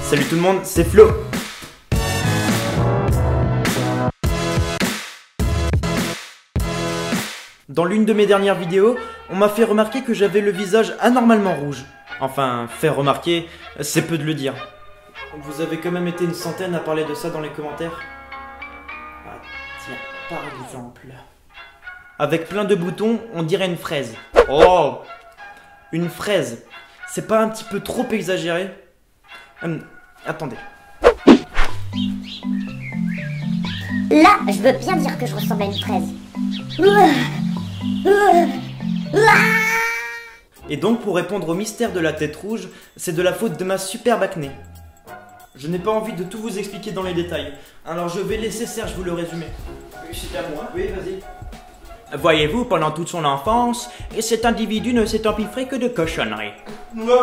Salut tout le monde, c'est Flo. Dans l'une de mes dernières vidéos, on m'a fait remarquer que j'avais le visage anormalement rouge. Enfin, faire remarquer, c'est peu de le dire. Vous avez quand même été une centaine à parler de ça dans les commentaires. Ah, tiens, par exemple. Avec plein de boutons, on dirait une fraise. Oh! Une fraise. C'est pas un petit peu trop exagéré? Attendez. Là, je veux bien dire que je ressemble à une fraise. Et donc, pour répondre au mystère de la tête rouge, c'est de la faute de ma superbe acné. Je n'ai pas envie de tout vous expliquer dans les détails, alors je vais laisser Serge vous le résumer. C'est à moi? Oui, vas-y. Voyez-vous, pendant toute son enfance, cet individu ne s'est empiffré que de cochonneries. Non,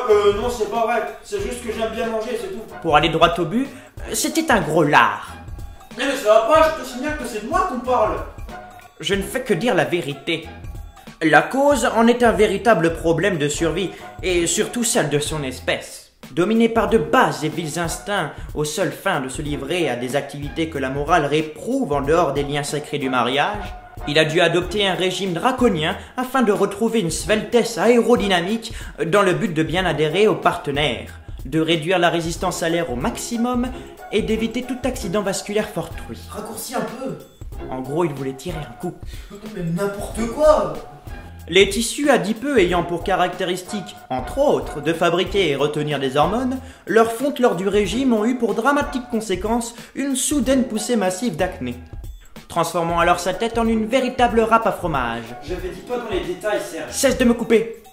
c'est pas vrai, c'est juste que j'aime bien manger, c'est tout. Pour aller droit au but, c'était un gros lard. Mais ça va pas, je te signale que c'est de moi qu'on parle. Je ne fais que dire la vérité. La cause en est un véritable problème de survie, et surtout celle de son espèce. Dominé par de bas et vils instincts, aux seules fins de se livrer à des activités que la morale réprouve en dehors des liens sacrés du mariage, il a dû adopter un régime draconien afin de retrouver une sveltesse aérodynamique dans le but de bien adhérer aux partenaires, de réduire la résistance à l'air au maximum et d'éviter tout accident vasculaire fortuit. Raccourcis un peu. En gros, il voulait tirer un coup. Mais n'importe quoi. Les tissus adipeux ayant pour caractéristique, entre autres, de fabriquer et retenir des hormones, leurs fontes lors du régime ont eu pour dramatique conséquence une soudaine poussée massive d'acné, transformant alors sa tête en une véritable râpe à fromage. Je vais dire pas dans les détails, Serge. Cesse de me couper.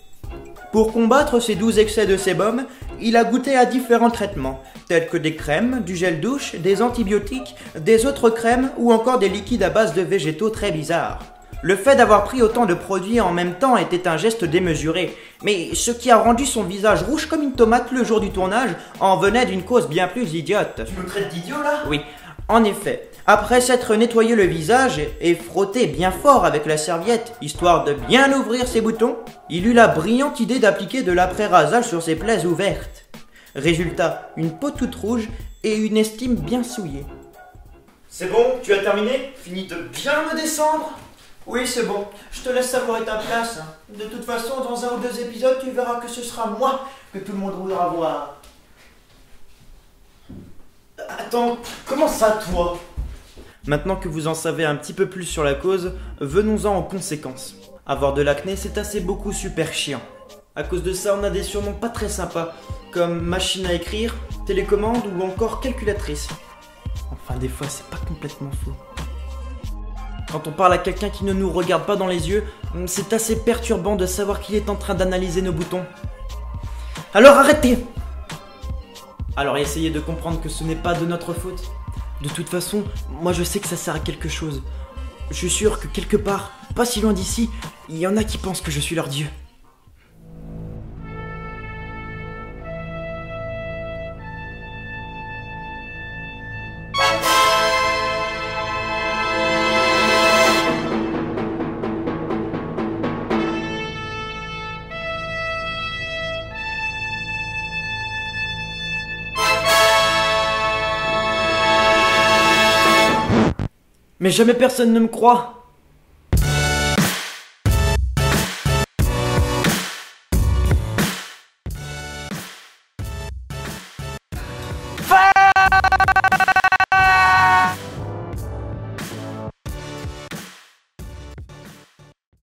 Pour combattre ces 12 excès de sébum, il a goûté à différents traitements, tels que des crèmes, du gel douche, des antibiotiques, des autres crèmes ou encore des liquides à base de végétaux très bizarres. Le fait d'avoir pris autant de produits en même temps était un geste démesuré, mais ce qui a rendu son visage rouge comme une tomate le jour du tournage en venait d'une cause bien plus idiote. Tu me traites d'idiot là? Oui, en effet. Après s'être nettoyé le visage et frotté bien fort avec la serviette, histoire de bien ouvrir ses boutons, il eut la brillante idée d'appliquer de l'après-rasage sur ses plaies ouvertes. Résultat, une peau toute rouge et une estime bien souillée. C'est bon, tu as terminé? Fini de bien me descendre? Oui, c'est bon. Je te laisse savourer ta place. De toute façon, dans un ou deux épisodes, tu verras que ce sera moi que tout le monde voudra voir. Attends, comment ça, toi? Maintenant que vous en savez un petit peu plus sur la cause, venons-en aux conséquences. Avoir de l'acné, c'est assez beaucoup super chiant. À cause de ça, on a des surnoms pas très sympas, comme machine à écrire, télécommande ou encore calculatrice. Enfin, des fois, c'est pas complètement faux. Quand on parle à quelqu'un qui ne nous regarde pas dans les yeux, c'est assez perturbant de savoir qu'il est en train d'analyser nos boutons. Alors arrêtez! Alors essayez de comprendre que ce n'est pas de notre faute. De toute façon, moi je sais que ça sert à quelque chose. Je suis sûr que quelque part, pas si loin d'ici, il y en a qui pensent que je suis leur dieu. Mais jamais personne ne me croit.